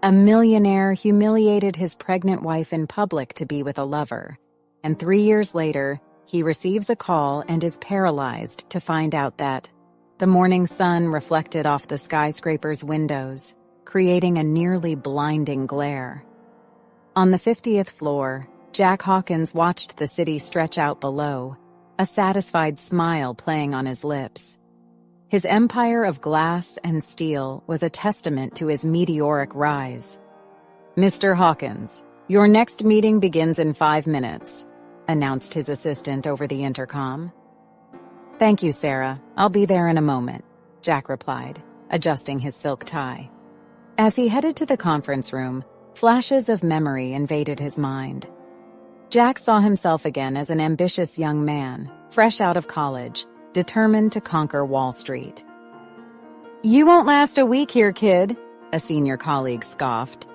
A millionaire humiliated his pregnant wife in public to be with a lover, and 3 years later, he receives a call and is paralyzed to find out that the morning sun reflected off the skyscraper's windows, creating a nearly blinding glare. On the 50th floor, Jack Hawkins watched the city stretch out below, a satisfied smile playing on his lips. His empire of glass and steel was a testament to his meteoric rise. "Mr. Hawkins, your next meeting begins in 5 minutes," announced his assistant over the intercom. "Thank you, Sarah. I'll be there in a moment," Jack replied, adjusting his silk tie. As he headed to the conference room, flashes of memory invaded his mind. Jack saw himself again as an ambitious young man, fresh out of college, determined to conquer Wall Street. "You won't last a week here, kid," a senior colleague scoffed.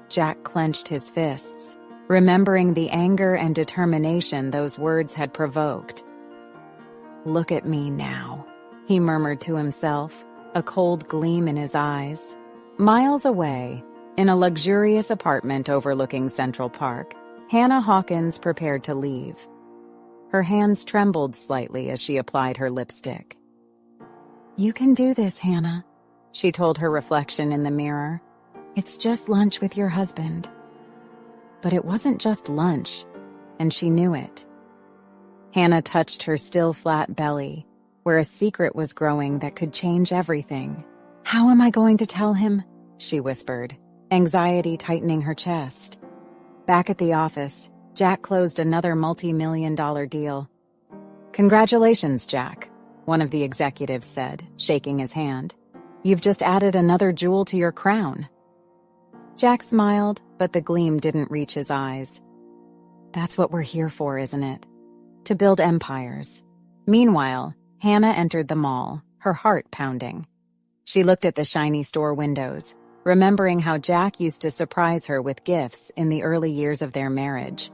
Jack clenched his fists, remembering the anger and determination those words had provoked. "Look at me now," he murmured to himself, a cold gleam in his eyes. Miles away, in a luxurious apartment overlooking Central Park, Hannah Hawkins prepared to leave. Her hands trembled slightly as she applied her lipstick. "You can do this, Hannah," she told her reflection in the mirror. "It's just lunch with your husband." But it wasn't just lunch, and she knew it. Hannah touched her still flat belly, where a secret was growing that could change everything. "How am I going to tell him?" she whispered, anxiety tightening her chest. Back at the office, Jack closed another multi-million-dollar deal. "Congratulations, Jack," one of the executives said, shaking his hand. "You've just added another jewel to your crown." Jack smiled, but the gleam didn't reach his eyes. "That's what we're here for, isn't it? To build empires." Meanwhile, Hannah entered the mall, her heart pounding. She looked at the shiny store windows, remembering how Jack used to surprise her with gifts in the early years of their marriage.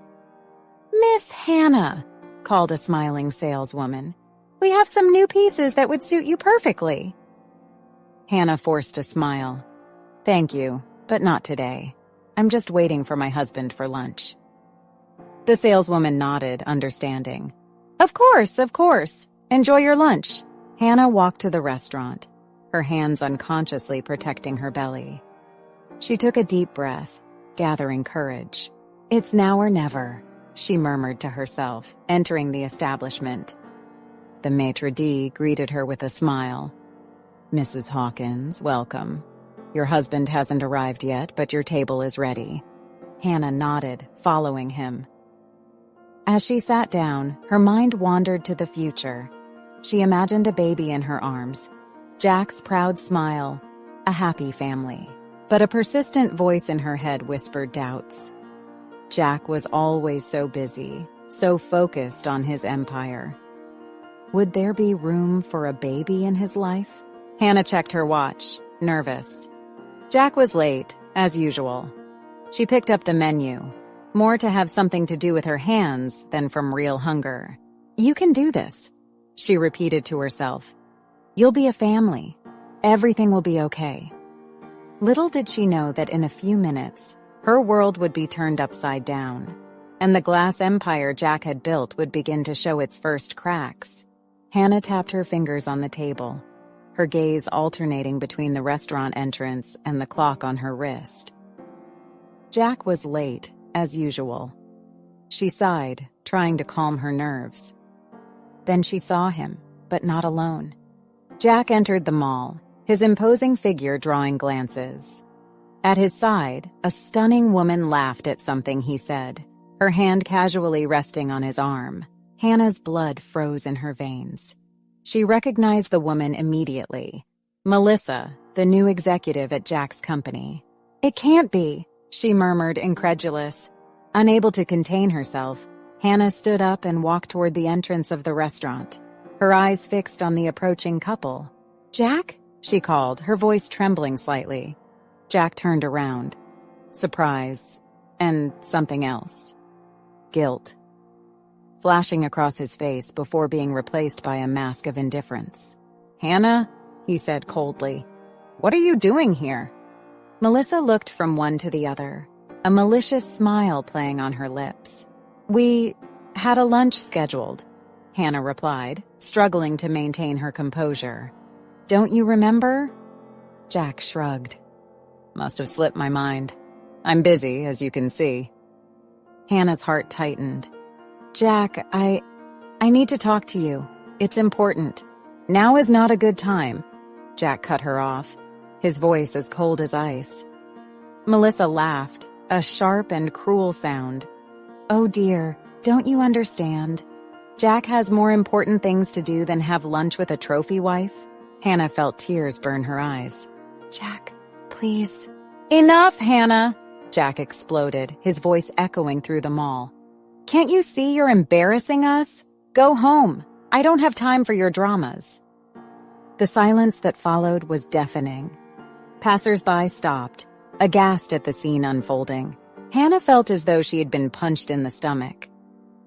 "Miss Hannah," called a smiling saleswoman, "we have some new pieces that would suit you perfectly." Hannah forced a smile. "Thank you, but not today. I'm just waiting for my husband for lunch." The saleswoman nodded, understanding. Of course. Enjoy your lunch." Hannah walked to the restaurant, her hands unconsciously protecting her belly. She took a deep breath, gathering courage. "It's now or never," she murmured to herself, entering the establishment. The maitre d' greeted her with a smile. "Mrs. Hawkins, welcome. Your husband hasn't arrived yet, but your table is ready." Hannah nodded, following him. As she sat down, her mind wandered to the future. She imagined a baby in her arms, Jack's proud smile, a happy family. But a persistent voice in her head whispered doubts. Jack was always so busy, so focused on his empire. Would there be room for a baby in his life? Hannah checked her watch, nervous. Jack was late, as usual. She picked up the menu, more to have something to do with her hands than from real hunger. "You can do this," she repeated to herself. "You'll be a family. Everything will be okay." Little did she know that in a few minutes, her world would be turned upside down, and the glass empire Jack had built would begin to show its first cracks. Hannah tapped her fingers on the table, her gaze alternating between the restaurant entrance and the clock on her wrist. Jack was late, as usual. She sighed, trying to calm her nerves. Then she saw him, but not alone. Jack entered the mall, his imposing figure drawing glances. At his side, a stunning woman laughed at something he said, her hand casually resting on his arm. Hannah's blood froze in her veins. She recognized the woman immediately. Melissa, the new executive at Jack's company. "It can't be," she murmured, incredulous. Unable to contain herself, Hannah stood up and walked toward the entrance of the restaurant, her eyes fixed on the approaching couple. "Jack?" she called, her voice trembling slightly. Jack turned around. Surprise, and something else. Guilt, flashing across his face before being replaced by a mask of indifference. "Hannah," he said coldly, "what are you doing here?" Melissa looked from one to the other, a malicious smile playing on her lips. "We had a lunch scheduled," Hannah replied, struggling to maintain her composure. "Don't you remember?" Jack shrugged. "Must have slipped my mind. I'm busy, as you can see." Hannah's heart tightened. "Jack, I need to talk to you. It's important. Now is not a good time." Jack cut her off, his voice as cold as ice. Melissa laughed, a sharp and cruel sound. "Oh dear, don't you understand? Jack has more important things to do than have lunch with a trophy wife." Hannah felt tears burn her eyes. "Jack, please." "Enough, Hannah!" Jack exploded, his voice echoing through the mall. "Can't you see you're embarrassing us? Go home. I don't have time for your dramas." The silence that followed was deafening. Passers-by stopped, aghast at the scene unfolding. Hannah felt as though she had been punched in the stomach.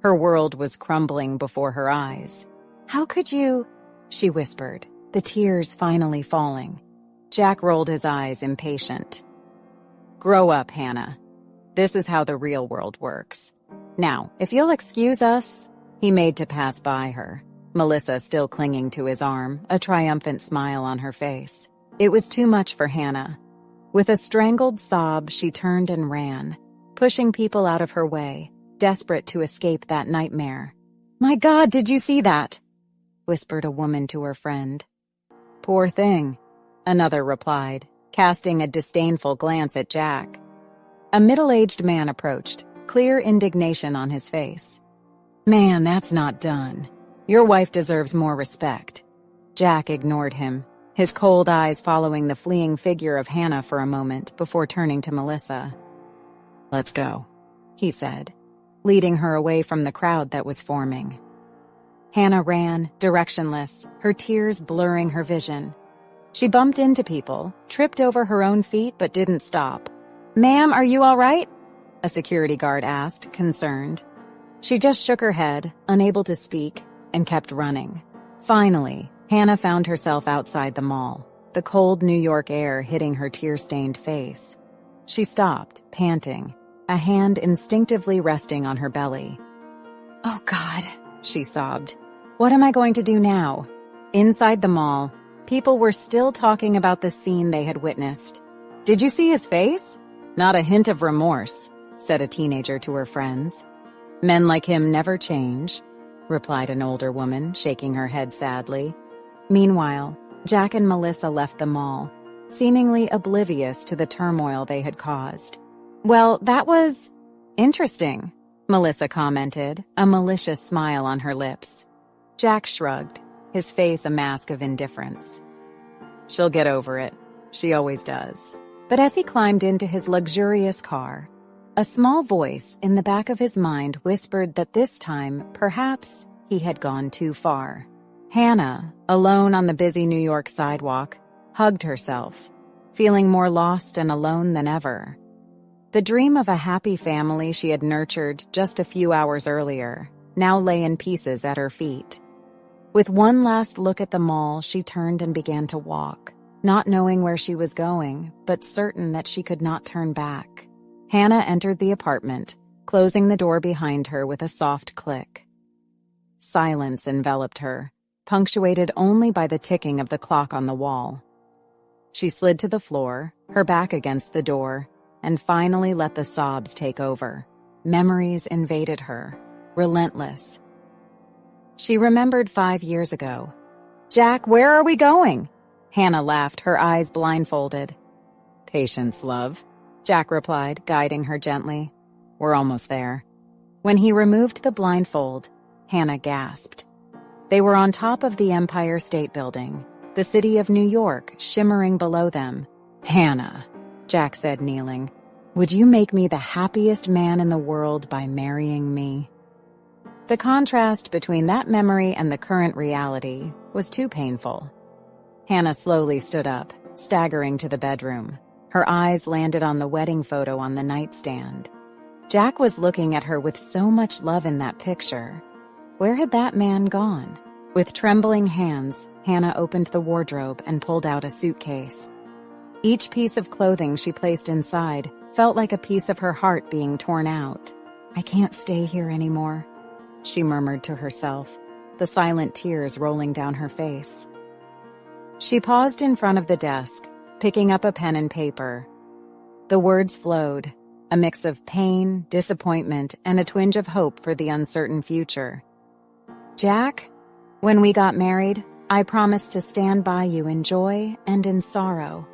Her world was crumbling before her eyes. "How could you?" she whispered, the tears finally falling. Jack rolled his eyes, impatient. "Grow up, Hannah. This is how the real world works. Now, if you'll excuse us," he made to pass by her, Melissa still clinging to his arm, a triumphant smile on her face. It was too much for Hannah. With a strangled sob, she turned and ran, pushing people out of her way, desperate to escape that nightmare. "My God, did you see that?" whispered a woman to her friend. "Poor thing," another replied, casting a disdainful glance at Jack. A middle-aged man approached, clear indignation on his face. "Man, that's not done. Your wife deserves more respect." Jack ignored him, his cold eyes following the fleeing figure of Hannah for a moment before turning to Melissa. "Let's go," he said, leading her away from the crowd that was forming. Hannah ran, directionless, her tears blurring her vision. She bumped into people, tripped over her own feet, but didn't stop. "Ma'am, are you all right?" a security guard asked, concerned. She just shook her head, unable to speak, and kept running. Finally, Hannah found herself outside the mall, the cold New York air hitting her tear-stained face. She stopped, panting, a hand instinctively resting on her belly. "Oh God," she sobbed. "What am I going to do now?" Inside the mall, people were still talking about the scene they had witnessed. "Did you see his face?" "Not a hint of remorse," said a teenager to her friends. "Men like him never change," replied an older woman, shaking her head sadly. Meanwhile, Jack and Melissa left the mall, seemingly oblivious to the turmoil they had caused. "Well, that was interesting," Melissa commented, a malicious smile on her lips. Jack shrugged, his face a mask of indifference. "She'll get over it. She always does." But as he climbed into his luxurious car, a small voice in the back of his mind whispered that this time, perhaps, he had gone too far. Hannah, alone on the busy New York sidewalk, hugged herself, feeling more lost and alone than ever. The dream of a happy family she had nurtured just a few hours earlier now lay in pieces at her feet. With one last look at the mall, she turned and began to walk, not knowing where she was going, but certain that she could not turn back. Hannah entered the apartment, closing the door behind her with a soft click. Silence enveloped her, punctuated only by the ticking of the clock on the wall. She slid to the floor, her back against the door, and finally let the sobs take over. Memories invaded her, relentless. She remembered 5 years ago. "Jack, where are we going?" Hannah laughed, her eyes blindfolded. "Patience, love," Jack replied, guiding her gently. "We're almost there." When he removed the blindfold, Hannah gasped. They were on top of the Empire State Building, the city of New York shimmering below them. "Hannah," Jack said, kneeling, "would you make me the happiest man in the world by marrying me?" The contrast between that memory and the current reality was too painful. Hannah slowly stood up, staggering to the bedroom. Her eyes landed on the wedding photo on the nightstand. Jack was looking at her with so much love in that picture. Where had that man gone? With trembling hands, Hannah opened the wardrobe and pulled out a suitcase. Each piece of clothing she placed inside felt like a piece of her heart being torn out. "I can't stay here anymore," she murmured to herself, the silent tears rolling down her face. She paused in front of the desk, picking up a pen and paper. The words flowed, a mix of pain, disappointment, and a twinge of hope for the uncertain future. "Jack, when we got married, I promised to stand by you in joy and in sorrow.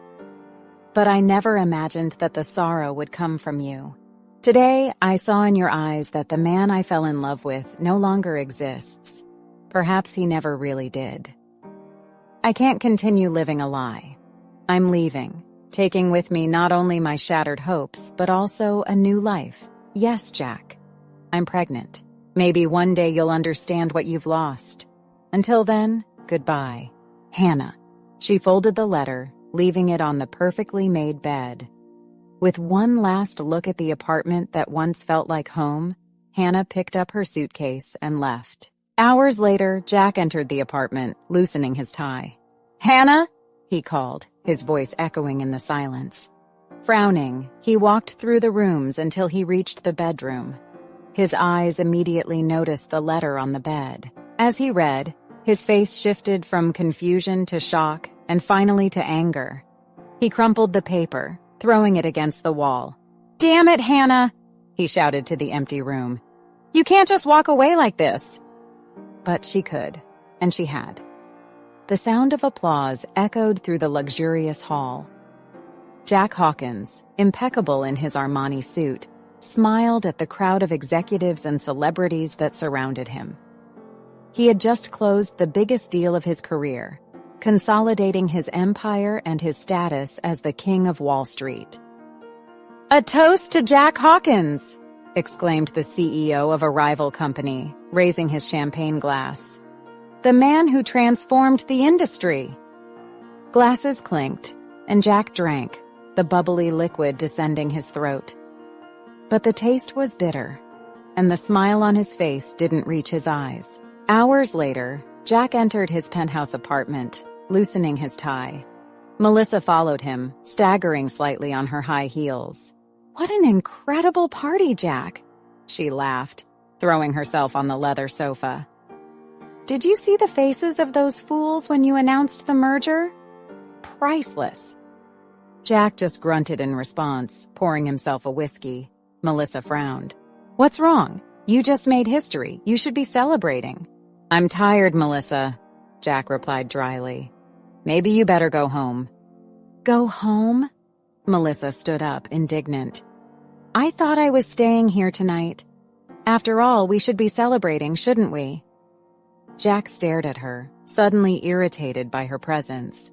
But I never imagined that the sorrow would come from you. Today, I saw in your eyes that the man I fell in love with no longer exists. Perhaps he never really did. I can't continue living a lie. I'm leaving, taking with me not only my shattered hopes, but also a new life. Yes, Jack, I'm pregnant. Maybe one day you'll understand what you've lost. Until then, goodbye. Hannah." She folded the letter, leaving it on the perfectly made bed. With one last look at the apartment that once felt like home, Hannah picked up her suitcase and left. Hours later, Jack entered the apartment, loosening his tie. "Hannah?" he called, his voice echoing in the silence. Frowning, he walked through the rooms until he reached the bedroom. His eyes immediately noticed the letter on the bed. As he read, his face shifted from confusion to shock and finally to anger. He crumpled the paper, throwing it against the wall. "Damn it, Hannah!" he shouted to the empty room. "You can't just walk away like this." But she could, and she had. The sound of applause echoed through the luxurious hall. Jack Hawkins, impeccable in his Armani suit, smiled at the crowd of executives and celebrities that surrounded him. He had just closed the biggest deal of his career, consolidating his empire and his status as the King of Wall Street. "A toast to Jack Hawkins!" exclaimed the CEO of a rival company, raising his champagne glass. "The man who transformed the industry." Glasses clinked, and Jack drank, the bubbly liquid descending his throat. But the taste was bitter, and the smile on his face didn't reach his eyes. Hours later, Jack entered his penthouse apartment, loosening his tie. Melissa followed him, staggering slightly on her high heels. "What an incredible party, Jack!" she laughed, throwing herself on the leather sofa. "Did you see the faces of those fools when you announced the merger? Priceless." Jack just grunted in response, pouring himself a whiskey. Melissa frowned. "What's wrong? You just made history. You should be celebrating." "I'm tired, Melissa," Jack replied dryly. "Maybe you better go home." "Go home?" Melissa stood up, indignant. "I thought I was staying here tonight. After all, we should be celebrating, shouldn't we?" Jack stared at her, suddenly irritated by her presence.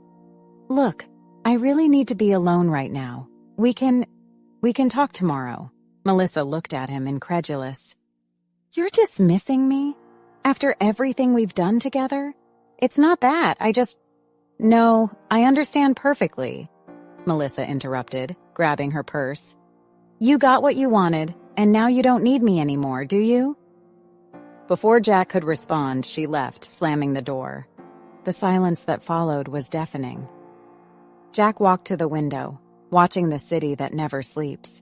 "Look, I really need to be alone right now. We can talk tomorrow." Melissa looked at him, incredulous. "You're dismissing me? After everything we've done together? It's not that, No, I understand perfectly," Melissa interrupted, grabbing her purse. "You got what you wanted, and now you don't need me anymore, do you?" Before Jack could respond, she left, slamming the door. The silence that followed was deafening. Jack walked to the window, watching the city that never sleeps.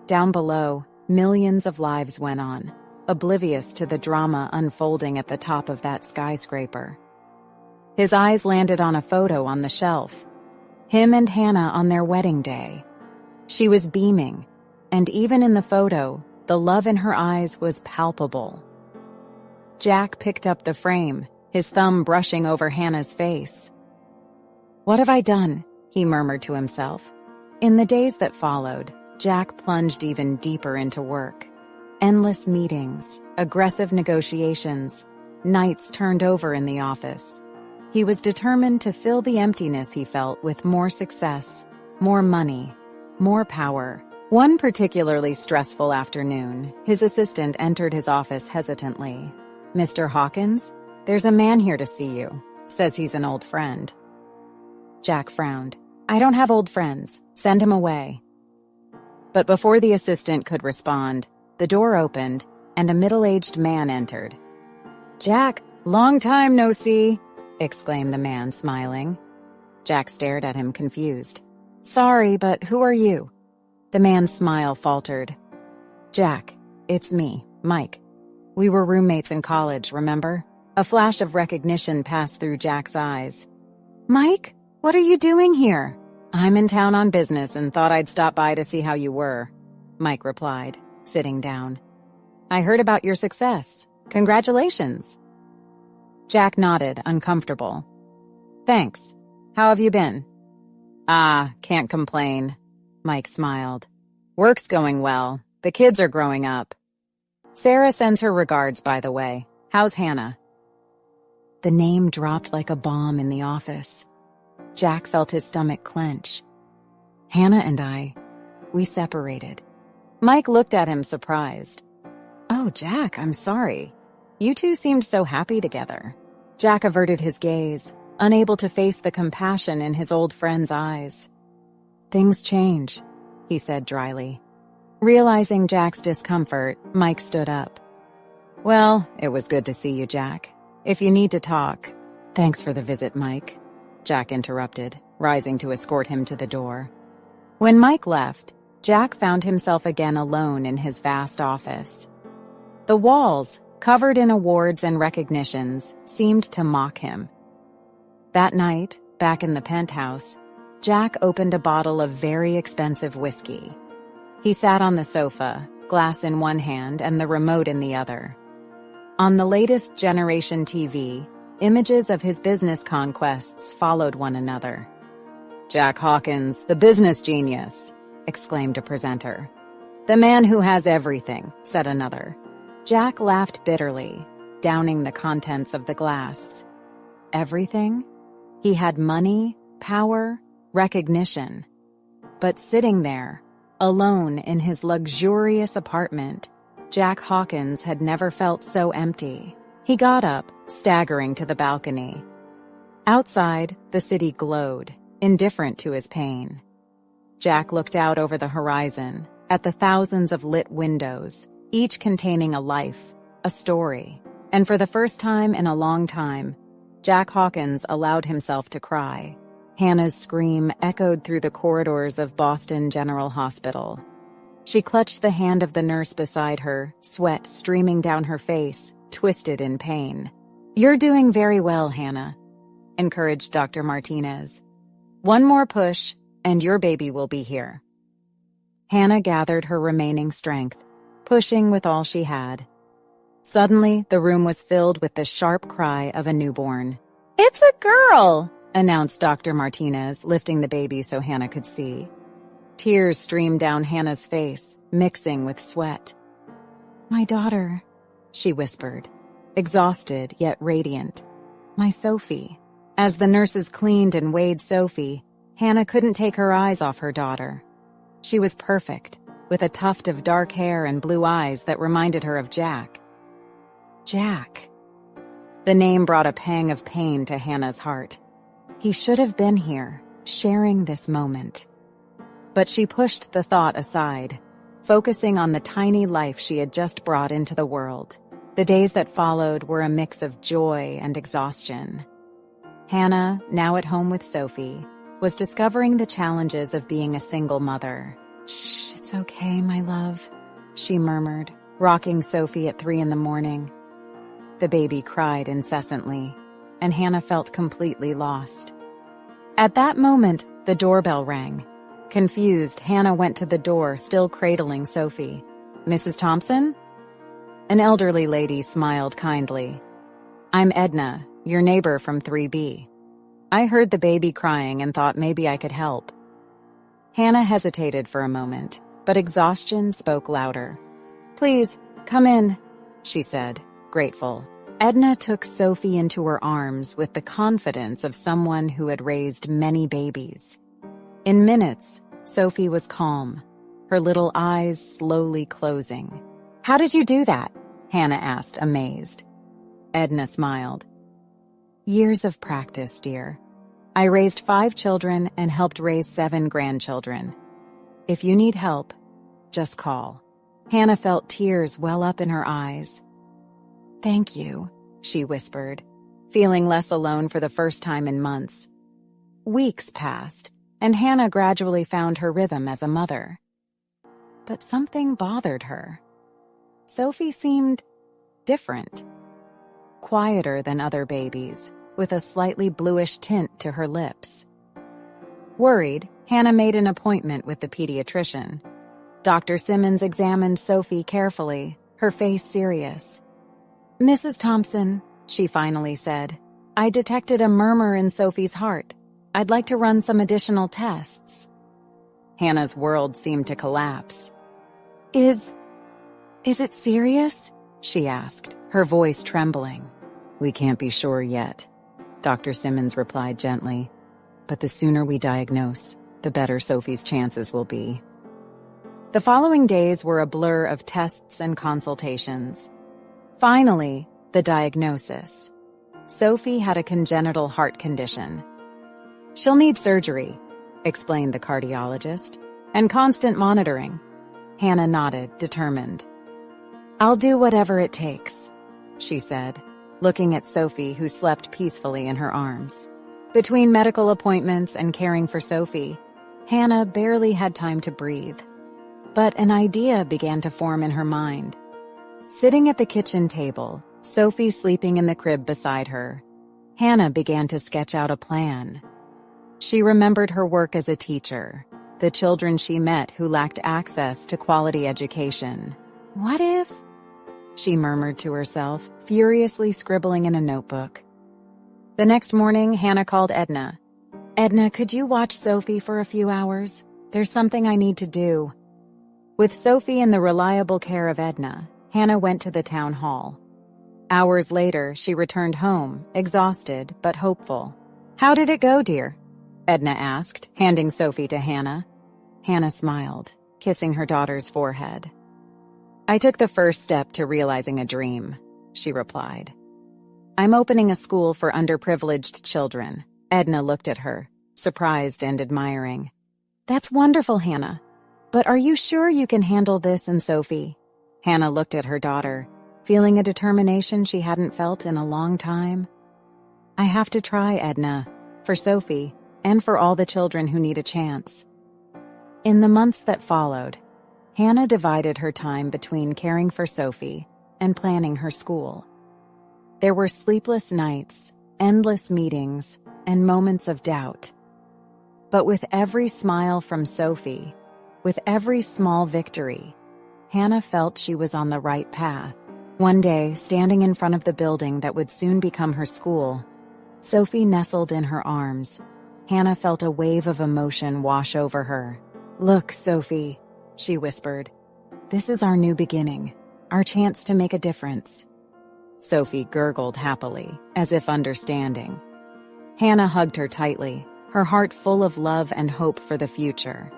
Down below, millions of lives went on, oblivious to the drama unfolding at the top of that skyscraper. His eyes landed on a photo on the shelf. Him and Hannah on their wedding day. She was beaming, and even in the photo, the love in her eyes was palpable. Jack picked up the frame, his thumb brushing over Hannah's face. "What have I done?" he murmured to himself. In the days that followed, Jack plunged even deeper into work. Endless meetings, aggressive negotiations, nights turned over in the office. He was determined to fill the emptiness he felt with more success, more money, more power. One particularly stressful afternoon, his assistant entered his office hesitantly. "Mr. Hawkins, there's a man here to see you. Says he's an old friend." Jack frowned. "I don't have old friends. Send him away." But before the assistant could respond, the door opened and a middle-aged man entered. "Jack, long time no see," exclaimed the man, smiling. Jack stared at him, confused. Sorry, but who are you? The man's smile faltered. Jack, it's me, Mike. We were roommates in college, remember? A flash of recognition passed through Jack's eyes. Mike, what are you doing here? I'm in town on business and thought I'd stop by to see how you were, Mike replied, sitting down. I heard about your success. Congratulations. Jack nodded, uncomfortable. Thanks. How have you been? Can't complain. Mike smiled. Work's going well. The kids are growing up. Sarah sends her regards, by the way. How's Hannah? The name dropped like a bomb in the office. Jack felt his stomach clench. Hannah and we separated. Mike looked at him surprised. Oh, Jack, I'm sorry. You two seemed so happy together. Jack averted his gaze, unable to face the compassion in his old friend's eyes. Things change, he said dryly. Realizing Jack's discomfort, Mike stood up. Well, it was good to see you, Jack. If you need to talk. Thanks for the visit, Mike, Jack interrupted, rising to escort him to the door. When Mike left, Jack found himself again alone in his vast office. The walls, covered in awards and recognitions, seemed to mock him. That night, back in the penthouse, Jack opened a bottle of very expensive whiskey. He sat on the sofa, glass in one hand and the remote in the other. On the latest generation TV, images of his business conquests followed one another. Jack Hawkins, the business genius, exclaimed a presenter. The man who has everything, said another. Jack laughed bitterly, downing the contents of the glass. Everything? He had money, power, recognition. But sitting there, alone in his luxurious apartment, Jack Hawkins had never felt so empty. He got up, staggering to the balcony. Outside, the city glowed, indifferent to his pain. Jack looked out over the horizon, at the thousands of lit windows, each containing a life, a story. And for the first time in a long time, Jack Hawkins allowed himself to cry. Hannah's scream echoed through the corridors of Boston General Hospital. She clutched the hand of the nurse beside her, sweat streaming down her face, twisted in pain. You're doing very well, Hannah, encouraged Dr. Martinez. One more push, and your baby will be here. Hannah gathered her remaining strength, pushing with all she had. Suddenly, the room was filled with the sharp cry of a newborn. It's a girl, announced Dr. Martinez, lifting the baby so Hannah could see. Tears streamed down Hannah's face, mixing with sweat. My daughter, she whispered, exhausted yet radiant. My Sophie. As the nurses cleaned and weighed Sophie, Hannah couldn't take her eyes off her daughter. She was perfect, with a tuft of dark hair and blue eyes that reminded her of Jack. Jack. The name brought a pang of pain to Hannah's heart. He should have been here, sharing this moment. But she pushed the thought aside, focusing on the tiny life she had just brought into the world. The days that followed were a mix of joy and exhaustion. Hannah, now at home with Sophie, was discovering the challenges of being a single mother. Shh, it's okay, my love, she murmured, rocking Sophie at 3 a.m. The baby cried incessantly, and Hannah felt completely lost. At that moment, the doorbell rang. Confused, Hannah went to the door, still cradling Sophie. Mrs. Thompson? An elderly lady smiled kindly. I'm Edna, your neighbor from 3B. I heard the baby crying and thought maybe I could help. Hannah hesitated for a moment, but exhaustion spoke louder. Please, come in, she said, grateful. Edna took Sophie into her arms with the confidence of someone who had raised many babies. In minutes, Sophie was calm, her little eyes slowly closing. How did you do that? Hannah asked, amazed. Edna smiled. Years of practice, dear. I raised 5 children and helped raise 7 grandchildren. If you need help, just call. Hannah felt tears well up in her eyes. Thank you, she whispered, feeling less alone for the first time in months. Weeks passed, and Hannah gradually found her rhythm as a mother. But something bothered her. Sophie seemed different, quieter than other babies, with a slightly bluish tint to her lips. Worried, Hannah made an appointment with the pediatrician. Dr. Simmons examined Sophie carefully, her face serious. "Mrs. Thompson," she finally said, "I detected a murmur in Sophie's heart. I'd like to run some additional tests." Hannah's world seemed to collapse. Is it serious?" she asked, her voice trembling. "We can't be sure yet," Dr. Simmons replied gently. "But the sooner we diagnose, the better Sophie's chances will be." The following days were a blur of tests and consultations. Finally, the diagnosis. Sophie had a congenital heart condition. "She'll need surgery," explained the cardiologist, "and constant monitoring." Hannah nodded, determined. "I'll do whatever it takes," she said, looking at Sophie, who slept peacefully in her arms. Between medical appointments and caring for Sophie, Hannah barely had time to breathe. But an idea began to form in her mind. Sitting at the kitchen table, Sophie sleeping in the crib beside her, Hannah began to sketch out a plan. She remembered her work as a teacher, the children she met who lacked access to quality education. "What if?" she murmured to herself, furiously scribbling in a notebook. The next morning, Hannah called Edna. "Edna, could you watch Sophie for a few hours? There's something I need to do." With Sophie in the reliable care of Edna, Hannah went to the town hall. Hours later, she returned home, exhausted but hopeful. "How did it go, dear?" Edna asked, handing Sophie to Hannah. Hannah smiled, kissing her daughter's forehead. "I took the first step to realizing a dream," she replied. "I'm opening a school for underprivileged children." Edna looked at her, surprised and admiring. "That's wonderful, Hannah. But are you sure you can handle this and Sophie?" Hannah looked at her daughter, feeling a determination she hadn't felt in a long time. "I have to try, Edna, for Sophie, and for all the children who need a chance." In the months that followed, Hannah divided her time between caring for Sophie and planning her school. There were sleepless nights, endless meetings, and moments of doubt. But with every smile from Sophie, with every small victory, Hannah felt she was on the right path. One day, standing in front of the building that would soon become her school, Sophie nestled in her arms. Hannah felt a wave of emotion wash over her. "Look, Sophie," she whispered. "This is our new beginning, our chance to make a difference." Sophie gurgled happily, as if understanding. Hannah hugged her tightly, her heart full of love and hope for the future.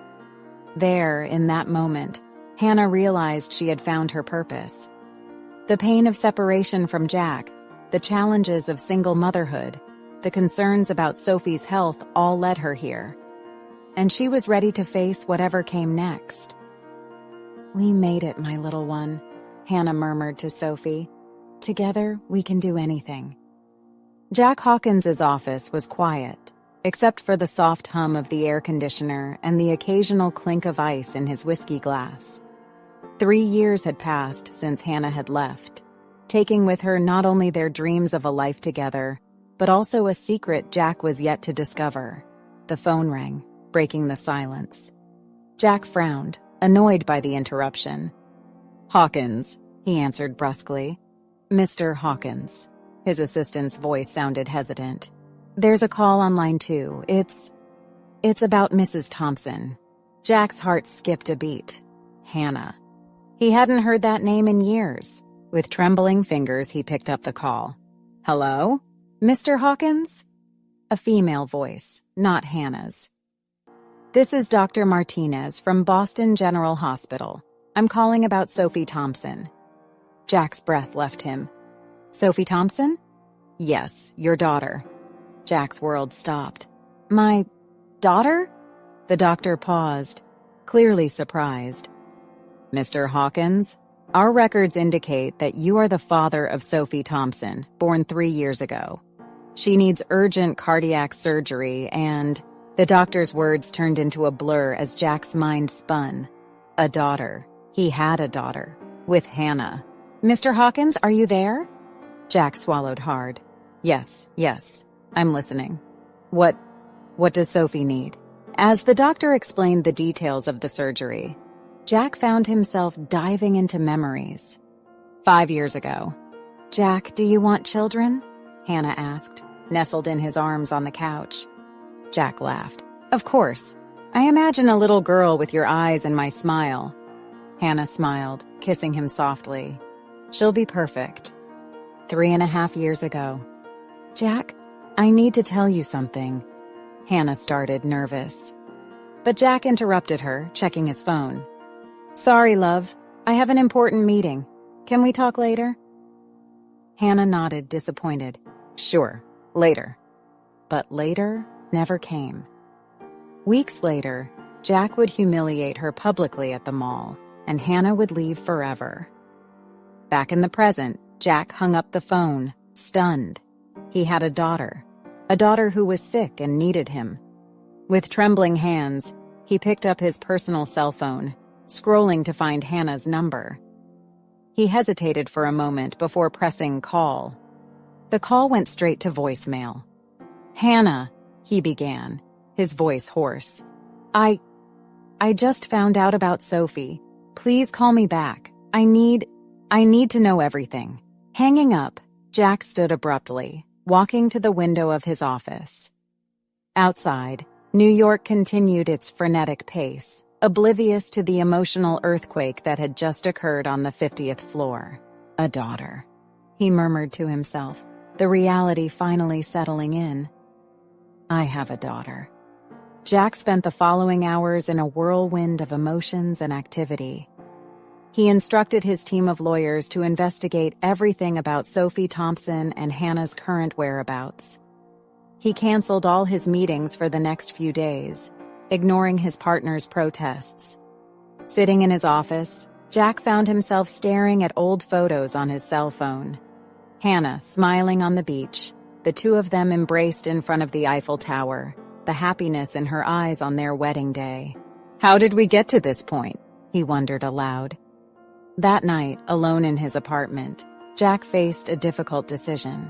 There, in that moment, Hannah realized she had found her purpose. The pain of separation from Jack, the challenges of single motherhood, the concerns about Sophie's health all led her here. And she was ready to face whatever came next. "We made it, my little one," Hannah murmured to Sophie. "Together, we can do anything." Jack Hawkins's office was quiet, except for the soft hum of the air conditioner and the occasional clink of ice in his whiskey glass. 3 years had passed since Hannah had left, taking with her not only their dreams of a life together, but also a secret Jack was yet to discover. The phone rang, breaking the silence. Jack frowned, annoyed by the interruption. "Hawkins," he answered brusquely. "Mr. Hawkins." His assistant's voice sounded hesitant. "There's a call on line 2. It's about Mrs. Thompson." Jack's heart skipped a beat. Hannah. He hadn't heard that name in years. With trembling fingers, he picked up the call. "Hello? Mr. Hawkins?" A female voice, not Hannah's. "This is Dr. Martinez from Boston General Hospital. I'm calling about Sophie Thompson." Jack's breath left him. "Sophie Thompson?" "Yes, your daughter." Jack's world stopped. "My daughter?" The doctor paused, clearly surprised. "Mr. Hawkins, our records indicate that you are the father of Sophie Thompson, born 3 years ago. She needs urgent cardiac surgery and..." The doctor's words turned into a blur as Jack's mind spun. A daughter. He had a daughter. With Hannah. "Mr. Hawkins, are you there?" Jack swallowed hard. Yes, I'm listening. What does Sophie need?" As the doctor explained the details of the surgery, Jack found himself diving into memories. 5 years ago. "Jack, do you want children?" Hannah asked, nestled in his arms on the couch. Jack laughed. "Of course. I imagine a little girl with your eyes and my smile." Hannah smiled, kissing him softly. "She'll be perfect." 3.5 years ago. "Jack, I need to tell you something." Hannah started, nervous. But Jack interrupted her, checking his phone. "Sorry, love. I have an important meeting. Can we talk later?" Hannah nodded, disappointed. "Sure, later." But later never came. Weeks later, Jack would humiliate her publicly at the mall, and Hannah would leave forever. Back in the present, Jack hung up the phone, stunned. He had a daughter who was sick and needed him. With trembling hands, he picked up his personal cell phone, scrolling to find Hannah's number. He hesitated for a moment before pressing call. The call went straight to voicemail. "Hannah," he began, his voice hoarse. I just found out about Sophie. Please call me back. I need to know everything." Hanging up, Jack stood abruptly, walking to the window of his office. Outside, New York continued its frenetic pace, oblivious to the emotional earthquake that had just occurred on the 50th floor. A daughter. He murmured to himself, the reality finally settling in. I have a daughter. Jack spent the following hours in a whirlwind of emotions and activity. He instructed his team of lawyers to investigate everything about Sophie Thompson and Hannah's current whereabouts. He canceled all his meetings for the next few days, ignoring his partner's protests. Sitting in his office, Jack found himself staring at old photos on his cell phone. Hannah smiling on the beach, the two of them embraced in front of the Eiffel Tower, the happiness in her eyes on their wedding day. How did we get to this point? He wondered aloud. That night, alone in his apartment, Jack faced a difficult decision.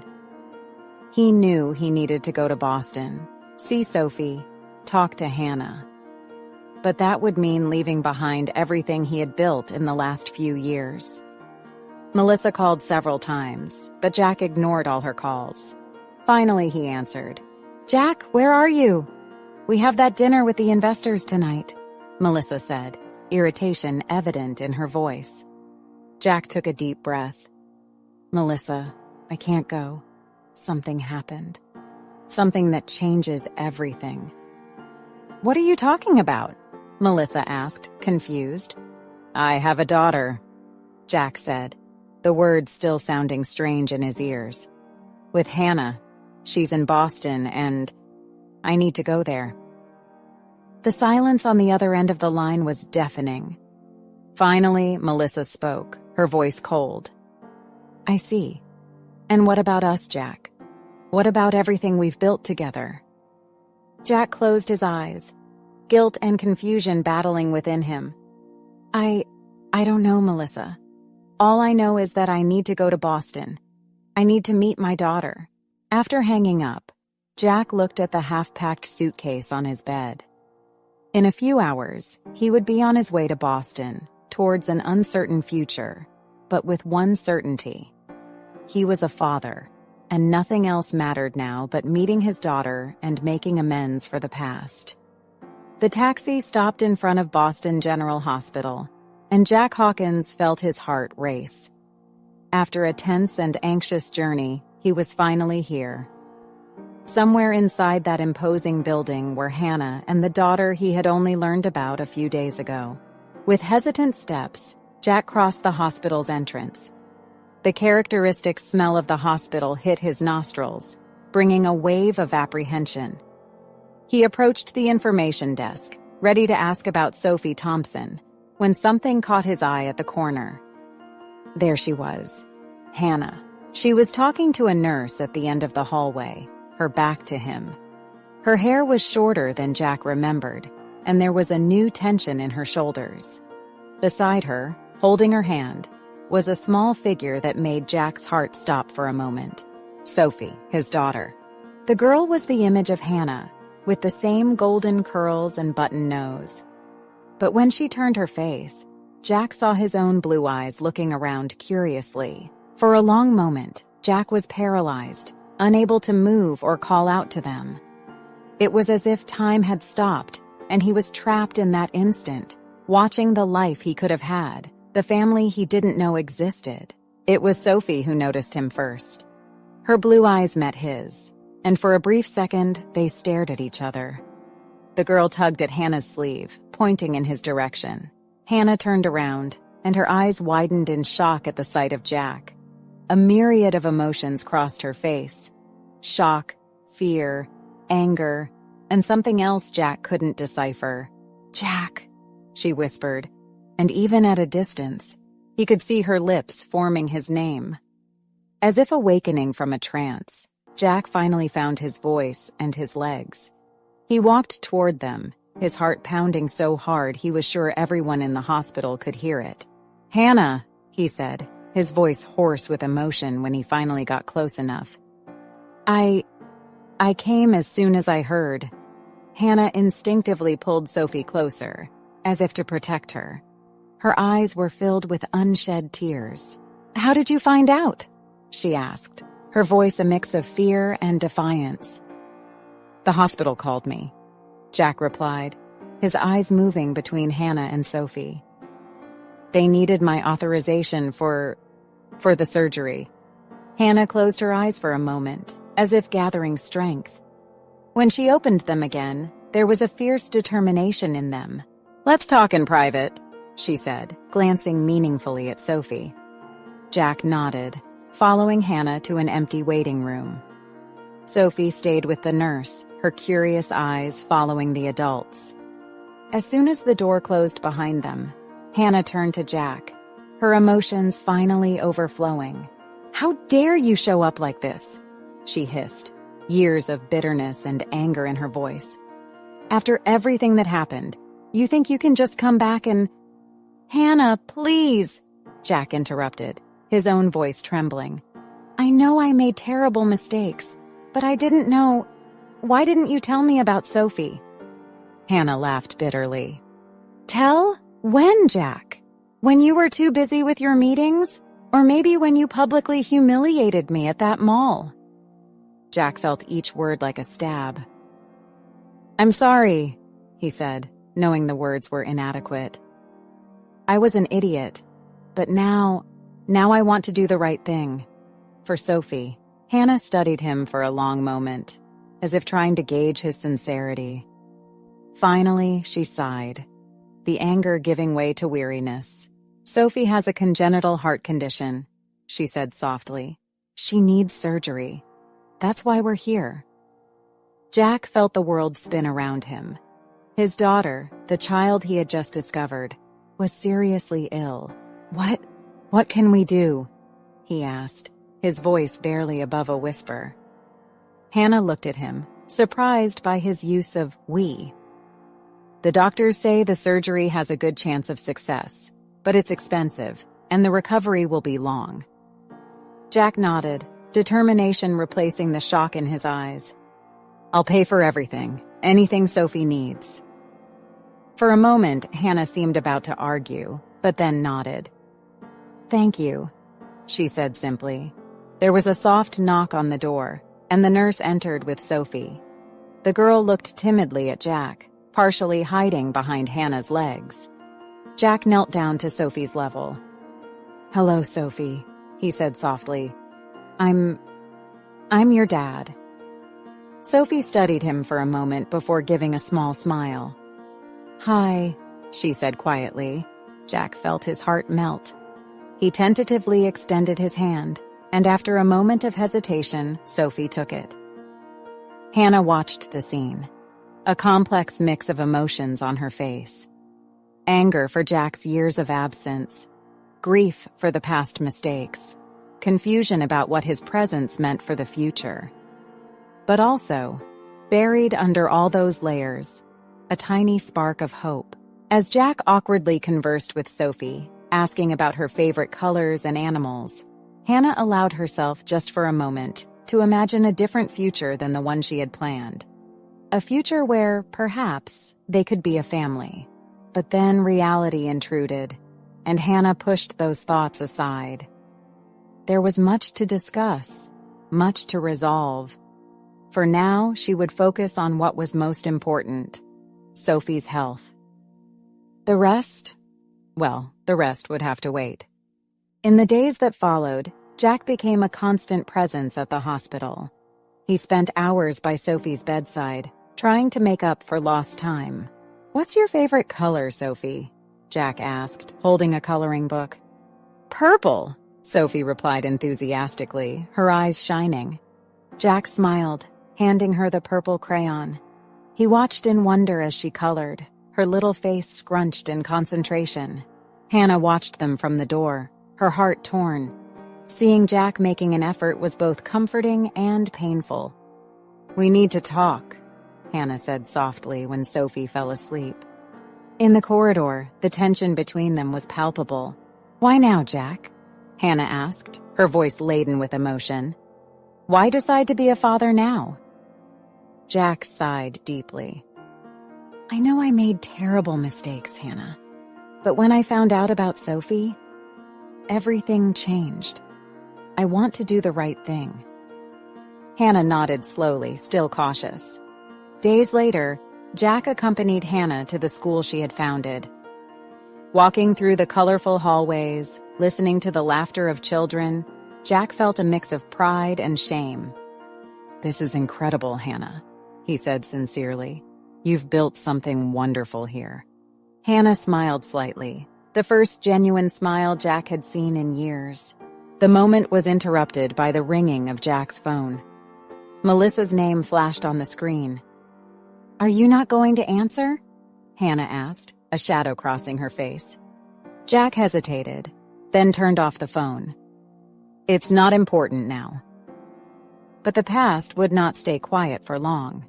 He knew he needed to go to Boston, see Sophie, talk to Hannah. But that would mean leaving behind everything he had built in the last few years. Melissa called several times, but Jack ignored all her calls. Finally, he answered. Jack, where are you? We have that dinner with the investors tonight, Melissa said, irritation evident in her voice. Jack took a deep breath. Melissa, I can't go. Something happened. Something that changes everything. What are you talking about? Melissa asked, confused. I have a daughter, Jack said, the words still sounding strange in his ears. With Hannah. She's in Boston, and I need to go there. The silence on the other end of the line was deafening. Finally, Melissa spoke, her voice cold. I see. And what about us, Jack? What about everything we've built together? Jack closed his eyes, guilt and confusion battling within him. I don't know, Melissa. All I know is that I need to go to Boston. I need to meet my daughter. After hanging up, Jack looked at the half-packed suitcase on his bed. In a few hours, he would be on his way to Boston, towards an uncertain future, but with one certainty. He was a father, and nothing else mattered now but meeting his daughter and making amends for the past. The taxi stopped in front of Boston General Hospital, and Jack Hawkins felt his heart race. After a tense and anxious journey, he was finally here. Somewhere inside that imposing building were Hannah and the daughter he had only learned about a few days ago. With hesitant steps, Jack crossed the hospital's entrance. The characteristic smell of the hospital hit his nostrils, bringing a wave of apprehension. He approached the information desk, ready to ask about Sophie Thompson, when something caught his eye at the corner. There she was, Hannah. She was talking to a nurse at the end of the hallway, her back to him. Her hair was shorter than Jack remembered, and there was a new tension in her shoulders. Beside her, holding her hand, was a small figure that made Jack's heart stop for a moment. Sophie, his daughter. The girl was the image of Hannah, with the same golden curls and button nose. But when she turned her face, Jack saw his own blue eyes looking around curiously. For a long moment, Jack was paralyzed, unable to move or call out to them. It was as if time had stopped, and he was trapped in that instant, watching the life he could have had, the family he didn't know existed. It was Sophie who noticed him first. Her blue eyes met his, and for a brief second, they stared at each other. The girl tugged at Hannah's sleeve, pointing in his direction. Hannah turned around, and her eyes widened in shock at the sight of Jack. A myriad of emotions crossed her face. Shock, fear, anger, and something else Jack couldn't decipher. "Jack," she whispered, and even at a distance, he could see her lips forming his name. As if awakening from a trance, Jack finally found his voice and his legs. He walked toward them, his heart pounding so hard he was sure everyone in the hospital could hear it. "Hannah," he said, his voice hoarse with emotion when he finally got close enough. I came as soon as I heard." Hannah instinctively pulled Sophie closer, as if to protect her. Her eyes were filled with unshed tears. "How did you find out?" she asked, her voice a mix of fear and defiance. "The hospital called me," Jack replied, his eyes moving between Hannah and Sophie. "They needed my authorization for the surgery." Hannah closed her eyes for a moment, as if gathering strength. When she opened them again, there was a fierce determination in them. "Let's talk in private," she said, glancing meaningfully at Sophie. Jack nodded, following Hannah to an empty waiting room. Sophie stayed with the nurse, her curious eyes following the adults. As soon as the door closed behind them, Hannah turned to Jack, her emotions finally overflowing. "How dare you show up like this?" she hissed, years of bitterness and anger in her voice. "After everything that happened, you think you can just come back and—" "Hannah, please," Jack interrupted, his own voice trembling. "I know I made terrible mistakes, but I didn't know. Why didn't you tell me about Sophie?" Hannah laughed bitterly. "Tell? When, Jack? When you were too busy with your meetings? Or maybe when you publicly humiliated me at that mall?" Jack felt each word like a stab. "I'm sorry," he said, knowing the words were inadequate. "I was an idiot, but now I want to do the right thing. For Sophie." Hannah studied him for a long moment, as if trying to gauge his sincerity. Finally, she sighed, the anger giving way to weariness. "Sophie has a congenital heart condition," she said softly. "She needs surgery. That's why we're here." Jack felt the world spin around him. His daughter, the child he had just discovered, was seriously ill. What can we do?" he asked, his voice barely above a whisper. Hannah looked at him, surprised by his use of "we." "The doctors say the surgery has a good chance of success, but it's expensive, and the recovery will be long." Jack nodded, determination replacing the shock in his eyes. "I'll pay for everything, anything Sophie needs." For a moment, Hannah seemed about to argue, but then nodded. "Thank you," she said simply. There was a soft knock on the door, and the nurse entered with Sophie. The girl looked timidly at Jack, partially hiding behind Hannah's legs. Jack knelt down to Sophie's level. "Hello, Sophie," he said softly. I'm your dad." Sophie studied him for a moment before giving a small smile. "Hi," she said quietly. Jack felt his heart melt. He tentatively extended his hand, and after a moment of hesitation, Sophie took it. Hannah watched the scene, a complex mix of emotions on her face. Anger for Jack's years of absence, grief for the past mistakes, confusion about what his presence meant for the future. But also, Buried under all those layers, a tiny spark of hope. As Jack awkwardly conversed with Sophie, asking about her favorite colors and animals, Hannah allowed herself just for a moment to imagine a different future than the one she had planned. A future where, perhaps, they could be a family. But then reality intruded, and Hannah pushed those thoughts aside. There was much to discuss, much to resolve. For now, she would focus on what was most important: Sophie's health. The rest would have to wait. In the days that followed, Jack became a constant presence at the hospital. He spent hours by Sophie's bedside, trying to make up for lost time. "What's your favorite color, Sophie?" Jack asked, holding a coloring book. "Purple," Sophie replied enthusiastically, her eyes shining. Jack smiled, handing her the purple crayon. He watched in wonder as she colored, her little face scrunched in concentration. Hannah watched them from the door, her heart torn. Seeing Jack making an effort was both comforting and painful. "We need to talk," Hannah said softly when Sophie fell asleep. In the corridor, the tension between them was palpable. "Why now, Jack?" Hannah asked, her voice laden with emotion. "Why decide to be a father now?" Jack sighed deeply. "I know I made terrible mistakes, Hannah. But when I found out about Sophie, everything changed. I want to do the right thing." Hannah nodded slowly, still cautious. Days later, Jack accompanied Hannah to the school she had founded. Walking through the colorful hallways, listening to the laughter of children, Jack felt a mix of pride and shame. "This is incredible, Hannah," he said sincerely. "You've built something wonderful here." Hannah smiled slightly, the first genuine smile Jack had seen in years. The moment was interrupted by the ringing of Jack's phone. Melissa's name flashed on the screen. "Are you not going to answer?" Hannah asked, a shadow crossing her face. Jack hesitated, then turned off the phone. "It's not important now." But the past would not stay quiet for long.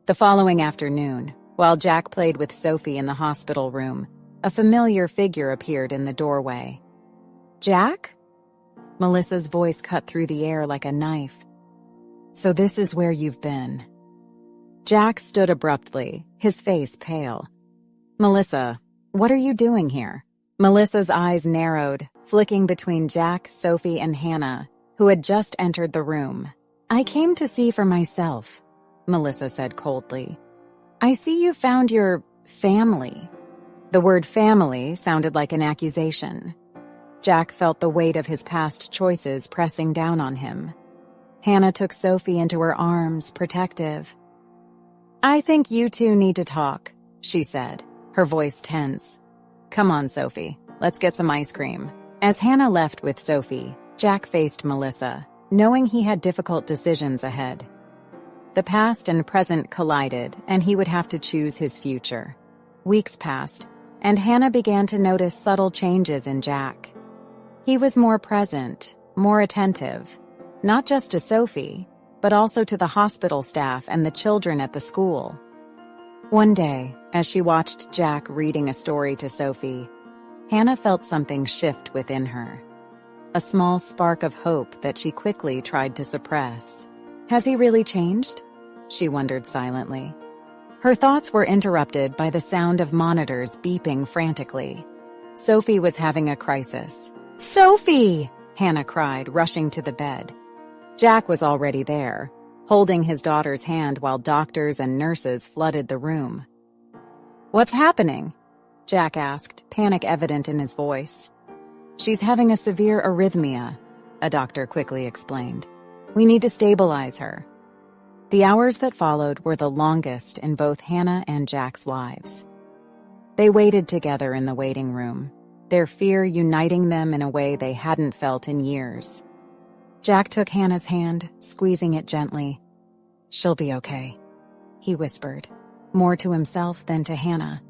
The following afternoon, while Jack played with Sophie in the hospital room, a familiar figure appeared in the doorway. "Jack?" Melissa's voice cut through the air like a knife. "So this is where you've been." Jack stood abruptly, his face pale. "Melissa, what are you doing here?" Melissa's eyes narrowed, flicking between Jack, Sophie, and Hannah, who had just entered the room. "I came to see for myself," Melissa said coldly. "I see you found your family." The word family sounded like an accusation. Jack felt the weight of his past choices pressing down on him. Hannah took Sophie into her arms, protective. "I think you two need to talk," she said, her voice tense. "Come on, Sophie, let's get some ice cream." As Hannah left with Sophie, Jack faced Melissa, knowing he had difficult decisions ahead. The past and present collided, and he would have to choose his future. Weeks passed, and Hannah began to notice subtle changes in Jack. He was more present, more attentive, not just to Sophie, but also to the hospital staff and the children at the school. One day, as she watched Jack reading a story to Sophie, Hannah felt something shift within her. A small spark of hope that she quickly tried to suppress. "Has he really changed?" she wondered silently. Her thoughts were interrupted by the sound of monitors beeping frantically. Sophie was having a crisis. "Sophie!" Hannah cried, rushing to the bed. Jack was already there, holding his daughter's hand while doctors and nurses flooded the room. "What's happening?" Jack asked, panic evident in his voice. "She's having a severe arrhythmia," a doctor quickly explained. "We need to stabilize her." The hours that followed were the longest in both Hannah and Jack's lives. They waited together in the waiting room, their fear uniting them in a way they hadn't felt in years. Jack took Hannah's hand, squeezing it gently. "She'll be okay," he whispered, more to himself than to Hannah.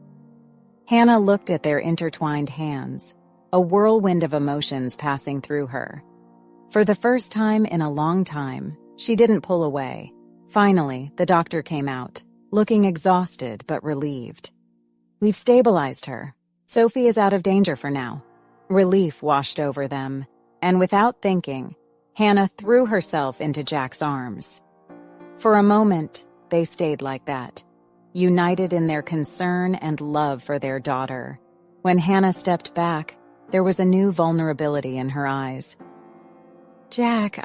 Hannah looked at their intertwined hands, a whirlwind of emotions passing through her. For the first time in a long time, she didn't pull away, Finally, the doctor came out, looking exhausted but relieved. "We've stabilized her. Sophie is out of danger for now." Relief washed over them, and without thinking, Hannah threw herself into Jack's arms. For a moment, they stayed like that, united in their concern and love for their daughter. When Hannah stepped back, there was a new vulnerability in her eyes. "Jack,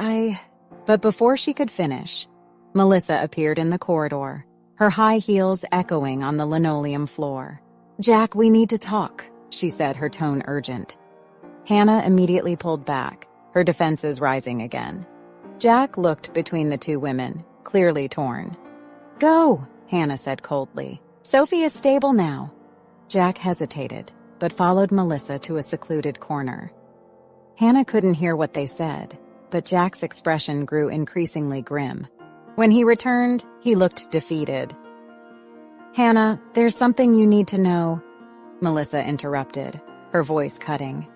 But before she could finish, Melissa appeared in the corridor, her high heels echoing on the linoleum floor. "Jack, we need to talk," she said, her tone urgent. Hannah immediately pulled back, her defenses rising again. Jack looked between the two women, clearly torn. "Go," Hannah said coldly. "Sophie is stable now." Jack hesitated, but followed Melissa to a secluded corner. Hannah couldn't hear what they said, but Jack's expression grew increasingly grim. When he returned, he looked defeated. "Hannah, there's something you need to know," Melissa interrupted, her voice cutting.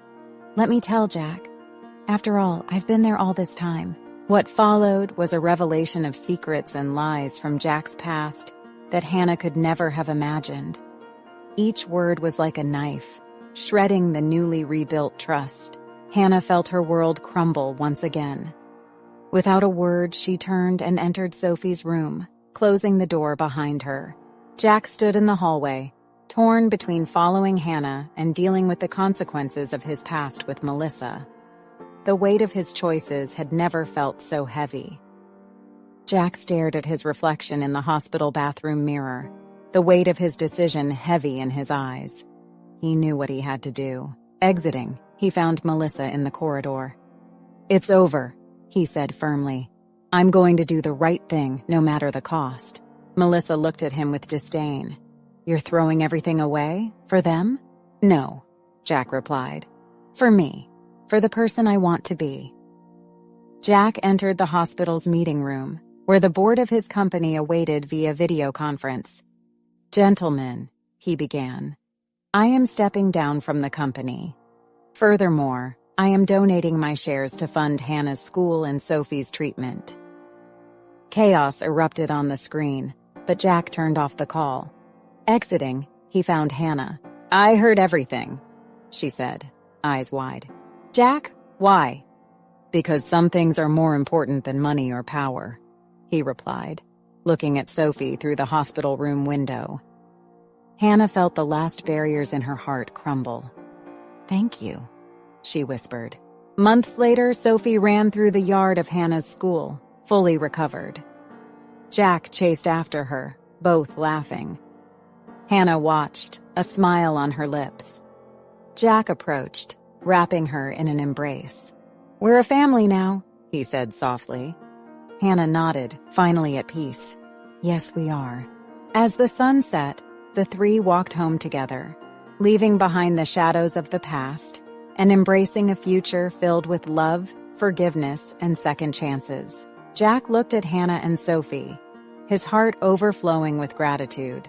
"Let me tell, Jack. After all, I've been there all this time." What followed was a revelation of secrets and lies from Jack's past that Hannah could never have imagined. Each word was like a knife, shredding the newly rebuilt trust. Hannah felt her world crumble once again. Without a word, she turned and entered Sophie's room, closing the door behind her. Jack stood in the hallway, torn between following Hannah and dealing with the consequences of his past with Melissa. The weight of his choices had never felt so heavy. Jack stared at his reflection in the hospital bathroom mirror, the weight of his decision heavy in his eyes. He knew what he had to do. Exiting, he found Melissa in the corridor. "It's over," he said firmly. "I'm going to do the right thing, no matter the cost." Melissa looked at him with disdain. "You're throwing everything away? For them?" "No," Jack replied. "For me. For the person I want to be." Jack entered the hospital's meeting room, where the board of his company awaited via video conference. "Gentlemen," he began, "I am stepping down from the company. Furthermore, I am donating my shares to fund Hannah's school and Sophie's treatment." Chaos erupted on the screen, but Jack turned off the call. Exiting, he found Hannah. "I heard everything," she said, eyes wide. "Jack, why?" "Because some things are more important than money or power," he replied, looking at Sophie through the hospital room window. Hannah felt the last barriers in her heart crumble. "Thank you," she whispered. Months later, Sophie ran through the yard of Hannah's school, fully recovered. Jack chased after her, both laughing. Hannah watched, a smile on her lips. Jack approached, wrapping her in an embrace. "We're a family now," he said softly. Hannah nodded, finally at peace. "Yes, we are." As the sun set, the three walked home together, leaving behind the shadows of the past and embracing a future filled with love, forgiveness, and second chances. Jack looked at Hannah and Sophie, his heart overflowing with gratitude.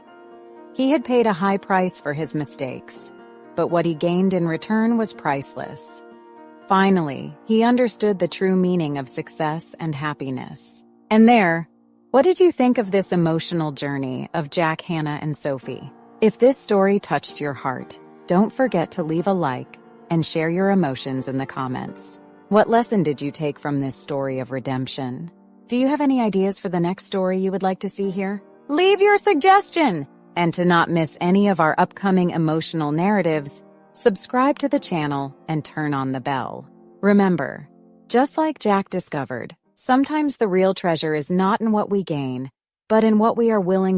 He had paid a high price for his mistakes, but what he gained in return was priceless. Finally, he understood the true meaning of success and happiness. And there, what did you think of this emotional journey of Jack, Hannah, and Sophie? If this story touched your heart, don't forget to leave a like and share your emotions in the comments. What lesson did you take from this story of redemption? Do you have any ideas for the next story you would like to see here? Leave your suggestion! And to not miss any of our upcoming emotional narratives, subscribe to the channel and turn on the bell. Remember, just like Jack discovered, sometimes the real treasure is not in what we gain, but in what we are willing